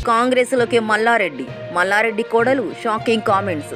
కాంగ్రెస్లోకి మల్లారెడ్డి కోడలు shocking comments.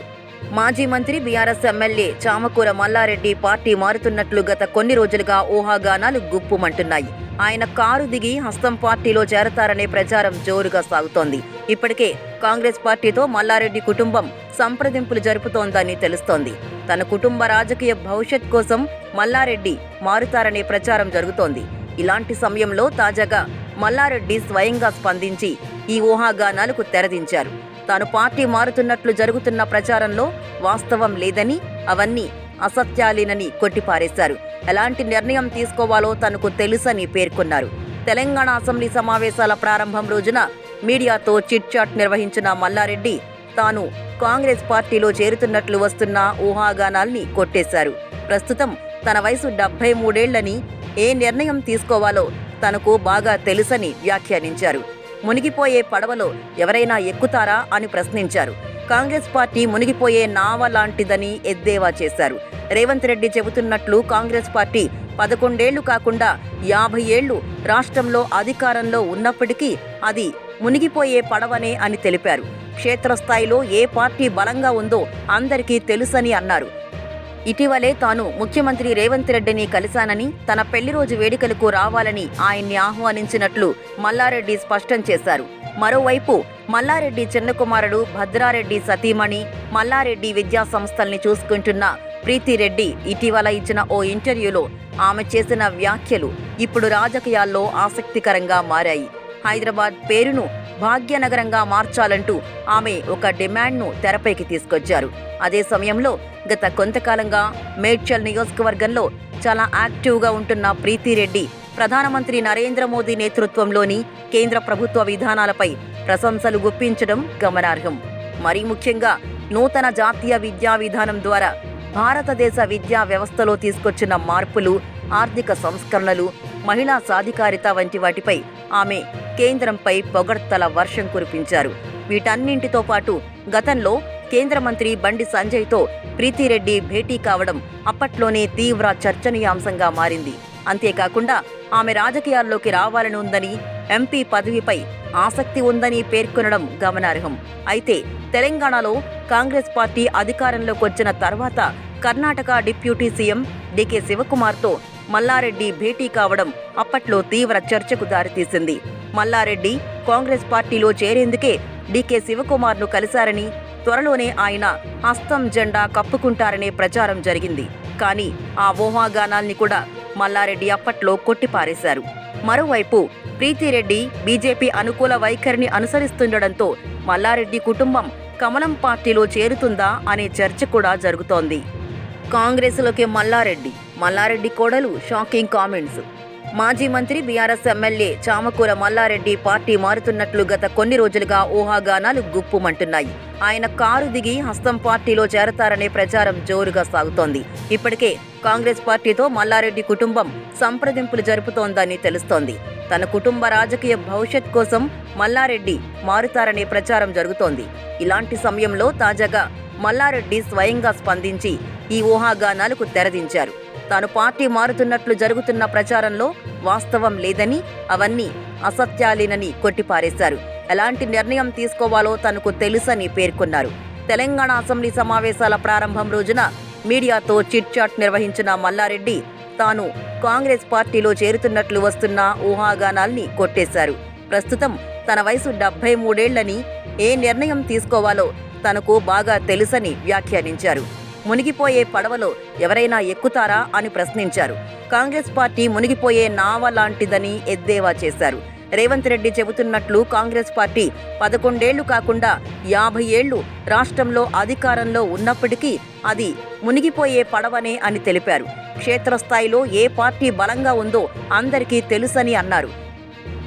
మాజీ మంత్రి BRS MLA Chamakura Mallareddy party మారుతున్నట్లు గత కొన్ని రోజులుగా ఊహాగానాలు గుప్పుమంటున్నాయి. ఆయన కారు దిగి హస్తం పార్టీలో చేరతారనే ప్రచారం జోరుగా సాగుతోంది. ఇప్పటికే కాంగ్రెస్ పార్టీతో మల్లారెడ్డి కుటుంబం సంప్రదింపులు జరుపుతోందని తెలుస్తోంది. తన కుటుంబ రాజకీయ భవిష్యత్ కోసం మల్లారెడ్డి మారుతారనే ప్రచారం జరుగుతోంది. ఇలాంటి సమయంలో తాజాగా మల్లారెడ్డి స్వయంగా స్పందించి ఈ ఊహాగానాలకు తెరదించారు. తాను పార్టీ మారుతున్నట్లు జరుగుతున్న ప్రచారంలో వాస్తవం లేదని, అవన్నీ అసత్యాలేనని కొట్టిపారేశారు. ఎలాంటి నిర్ణయం తీసుకోవాలో తనకు తెలుసని పేర్కొన్నారు. తెలంగాణ అసెంబ్లీ సమావేశాల ప్రారంభం రోజున మీడియాతో చిట్ చాట్ నిర్వహించిన మల్లారెడ్డి తాను కాంగ్రెస్ పార్టీలో చేరుతున్నట్లు వస్తున్న ఊహాగానాల్ని కొట్టేశారు. ప్రస్తుతం తన వయసు 73 ఏళ్లని, ఏ నిర్ణయం తీసుకోవాలో తనకు బాగా తెలుసని వ్యాఖ్యానించారు. మునిగిపోయే పడవలో ఎవరైనా ఎక్కుతారా అని ప్రశ్నించారు. కాంగ్రెస్ పార్టీ మునిగిపోయే నావ లాంటిదని ఎద్దేవా చేశారు. రేవంత్ రెడ్డి చెబుతున్నట్లు కాంగ్రెస్ పార్టీ 11 ఏళ్లు కాకుండా 50 ఏళ్లు రాష్ట్రంలో అధికారంలో ఉన్నప్పటికీ అది మునిగిపోయే పడవనే అని తెలిపారు. క్షేత్రస్థాయిలో ఏ పార్టీ బలంగా ఉందో అందరికీ తెలుసని అన్నారు. ఇటీవలే తాను ముఖ్యమంత్రి రేవంత్ రెడ్డిని కలిశానని, తన పెళ్లి రోజు వేడుకలకు రావాలని ఆయన్ని ఆహ్వానించినట్లు మల్లారెడ్డి స్పష్టం చేశారు. మరోవైపు మల్లారెడ్డి చిన్న కుమారుడు భద్రారెడ్డి సతీమణి, మల్లారెడ్డి విద్యా సంస్థల్ని చూసుకుంటున్న ప్రీతిరెడ్డి ఇటీవల ఇచ్చిన ఓ ఇంటర్వ్యూలో ఆమె చేసిన వ్యాఖ్యలు ఇప్పుడు రాజకీయాల్లో ఆసక్తికరంగా మారాయి. హైదరాబాద్ పేరును భాగ్యనగరంగా మార్చాలంటూ ఆమె ఒక డిమాండ్ను తెరపైకి తీసుకొచ్చారు. అదే సమయంలో గత కొంతకాలంగా మేడ్చల్ నియోజకవర్గంలో చాలా యాక్టివ్గా ఉంటున్న ప్రీతిరెడ్డి ప్రధానమంత్రి నరేంద్ర మోదీ నేతృత్వంలోని కేంద్ర ప్రభుత్వ విధానాలపై ప్రశంసలు గుప్పించడం గమనార్హం. మరీ ముఖ్యంగా నూతన జాతీయ విద్యా విధానం ద్వారా భారతదేశ విద్యా వ్యవస్థలో తీసుకొచ్చిన మార్పులు, ఆర్థిక సంస్కరణలు, మహిళా సాధికారిత వంటి వాటిపై ఆమె కేంద్రంపై పొగడ్తల వర్షం కురిపించారు. వీటన్నింటితో పాటు గతంలో కేంద్ర మంత్రి బండి సంజయ్తో ప్రీతిరెడ్డి భేటీ కావడం అప్పట్లోనే తీవ్ర చర్చనీయాంశంగా మారింది. అంతేకాకుండా ఆమె రాజకీయాల్లోకి రావాలని ఉందని, ఎంపీ పదవిపై ఆసక్తి ఉందని పేర్కొనడం గమనార్హం. అయితే తెలంగాణలో కాంగ్రెస్ పార్టీ అధికారంలోకి వచ్చిన తర్వాత కర్ణాటక డిప్యూటీ సీఎం డీకే శివకుమార్తో మల్లారెడ్డి భేటీ కావడం అప్పట్లో తీవ్ర చర్చకు దారితీసింది. మల్లారెడ్డి కాంగ్రెస్ పార్టీలో చేరేందుకే డీకే శివకుమార్ను కలిశారని, త్వరలోనే ఆయన హస్తం జెండా కప్పుకుంటారనే ప్రచారం జరిగింది. కానీ ఆ ఊహాగానాల్ని కూడా మల్లారెడ్డి అప్పట్లో కొట్టిపారేశారు. మరోవైపు ప్రీతిరెడ్డి బీజేపీ అనుకూల వైఖరిని అనుసరిస్తుండడంతో మల్లారెడ్డి కుటుంబం కమలం పార్టీలో చేరుతుందా అనే చర్చ కూడా జరుగుతోంది. కాంగ్రెస్లోకి మల్లారెడ్డి కోడలు షాకింగ్ కామెంట్స్. మాజీ మంత్రి BRS MLA Chamakura Mallareddy party మారుతున్నట్లు గత కొన్ని రోజులుగా ఊహాగానాలు గుప్పుమంటున్నాయి. ఆయన కారు దిగి హస్తం పార్టీలో చేరతారనే ప్రచారం జోరుగా సాగుతోంది. ఇప్పటికే కాంగ్రెస్ పార్టీతో మల్లారెడ్డి కుటుంబం సంప్రదింపులు జరుపుతోందని తెలుస్తోంది. తన కుటుంబ రాజకీయ భవిష్యత్ కోసం మల్లారెడ్డి మారుతారనే ప్రచారం జరుగుతోంది. ఇలాంటి సమయంలో తాజాగా మల్లారెడ్డి స్వయంగా స్పందించి ఈ ఊహాగానాలకు తెరదించారు. తాను పార్టీ మారుతున్నట్లు జరుగుతున్న ప్రచారంలో వాస్తవం లేదని, అవన్నీ అసత్యాలేనని కొట్టిపారేశారు. ఎలాంటి నిర్ణయం తీసుకోవాలో తనకు తెలుసని పేర్కొన్నారు. తెలంగాణ అసెంబ్లీ సమావేశాల ప్రారంభం రోజున మీడియాతో చిట్ చాట్ నిర్వహించిన మల్లారెడ్డి తాను కాంగ్రెస్ పార్టీలో చేరుతున్నట్లు వస్తున్న ఊహాగానాల్ని కొట్టేశారు. ప్రస్తుతం తన వయసు 73 ఏళ్లని, ఏ నిర్ణయం తీసుకోవాలో తనకు బాగా తెలుసని వ్యాఖ్యానించారు. మునిగిపోయే పడవలో ఎవరైనా ఎక్కుతారా అని ప్రశ్నించారు. కాంగ్రెస్ పార్టీ మునిగిపోయే నావ లాంటిదని ఎద్దేవా చేశారు. రేవంత్ రెడ్డి చెబుతున్నట్లు కాంగ్రెస్ పార్టీ 11 ఏళ్లు కాకుండా 50 ఏళ్లు రాష్ట్రంలో అధికారంలో ఉన్నప్పటికీ అది మునిగిపోయే పడవనే అని తెలిపారు. క్షేత్రస్థాయిలో ఏ పార్టీ బలంగా ఉందో అందరికీ తెలుసని అన్నారు.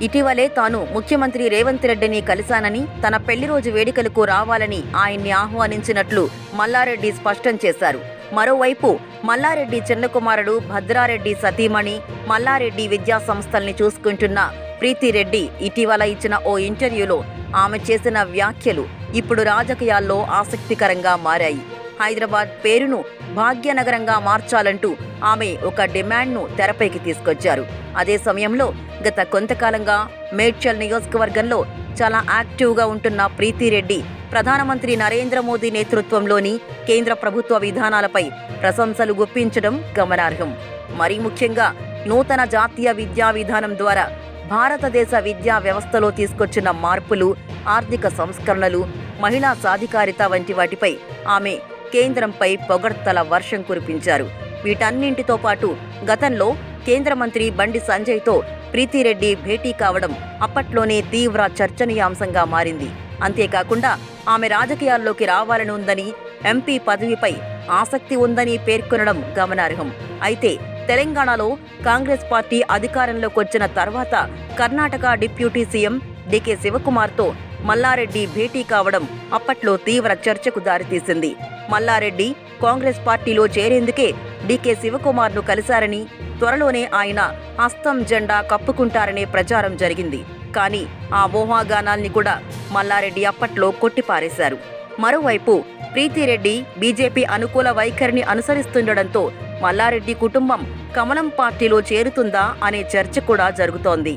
ఇటీవలే తాను ముఖ్యమంత్రి రేవంత్ రెడ్డిని కలిశానని, తన పెళ్లి రోజు వేడుకలకు రావాలని ఆయన్ని ఆహ్వానించినట్లు మల్లారెడ్డి స్పష్టం చేశారు. మరోవైపు మల్లారెడ్డి చిన్న కుమారుడు భద్రారెడ్డి సతీమణి, మల్లారెడ్డి విద్యా సంస్థల్ని చూసుకుంటున్న ప్రీతిరెడ్డి ఇటీవల ఇచ్చిన ఓ ఇంటర్వ్యూలో ఆమె చేసిన వ్యాఖ్యలు ఇప్పుడు రాజకీయాల్లో ఆసక్తికరంగా మారాయి. హైదరాబాద్ పేరును భాగ్యనగరంగా మార్చాలంటూ ఆమె ఒక డిమాండ్ను తెరపైకి తీసుకొచ్చారు. అదే సమయంలో గత కొంతకాలంగా మేడ్చల్ నియోజకవర్గంలో చాలా యాక్టివ్గా ఉంటున్న ప్రీతిరెడ్డి ప్రధానమంత్రి నరేంద్ర మోదీ నేతృత్వంలోని కేంద్ర ప్రభుత్వ విధానాలపై ప్రశంసలు గుప్పించడం గమనార్హం. మరీ ముఖ్యంగా నూతన జాతీయ విద్యా విధానం ద్వారా భారతదేశ విద్యా వ్యవస్థలో తీసుకొచ్చిన మార్పులు, ఆర్థిక సంస్కరణలు, మహిళా సాధికారిత వంటి వాటిపై ఆమె కేంద్రంపై పొగడ్తల వర్షం కురిపించారు. వీటన్నింటితో పాటు గతంలో కేంద్ర మంత్రి బండి సంజయ్తో ప్రీతిరెడ్డి భేటీ కావడం అప్పట్లోనే తీవ్ర చర్చనీయాంశంగా మారింది. అంతేకాకుండా ఆమె రాజకీయాల్లోకి రావాలని ఉందని, ఎంపీ పదవిపై ఆసక్తి ఉందని పేర్కొనడం గమనార్హం. అయితే తెలంగాణలో కాంగ్రెస్ పార్టీ అధికారంలోకి వచ్చిన తర్వాత కర్ణాటక డిప్యూటీ సీఎం డీకే శివకుమార్తో మల్లారెడ్డి భేటీ కావడం అప్పట్లో తీవ్ర చర్చకు దారితీసింది. మల్లారెడ్డి కాంగ్రెస్ పార్టీలో చేరేందుకే డీకే శివకుమార్ను కలిశారని, త్వరలోనే ఆయన హస్తం జెండా కప్పుకుంటారనే ప్రచారం జరిగింది. కానీ ఆ ఊహాగానాల్ని కూడా మల్లారెడ్డి అప్పట్లో కొట్టిపారేశారు. మరోవైపు ప్రీతిరెడ్డి బీజేపీ అనుకూల వైఖరిని అనుసరిస్తుండటంతో మల్లారెడ్డి కుటుంబం కమలం పార్టీలో చేరుతుందా అనే చర్చ కూడా జరుగుతోంది.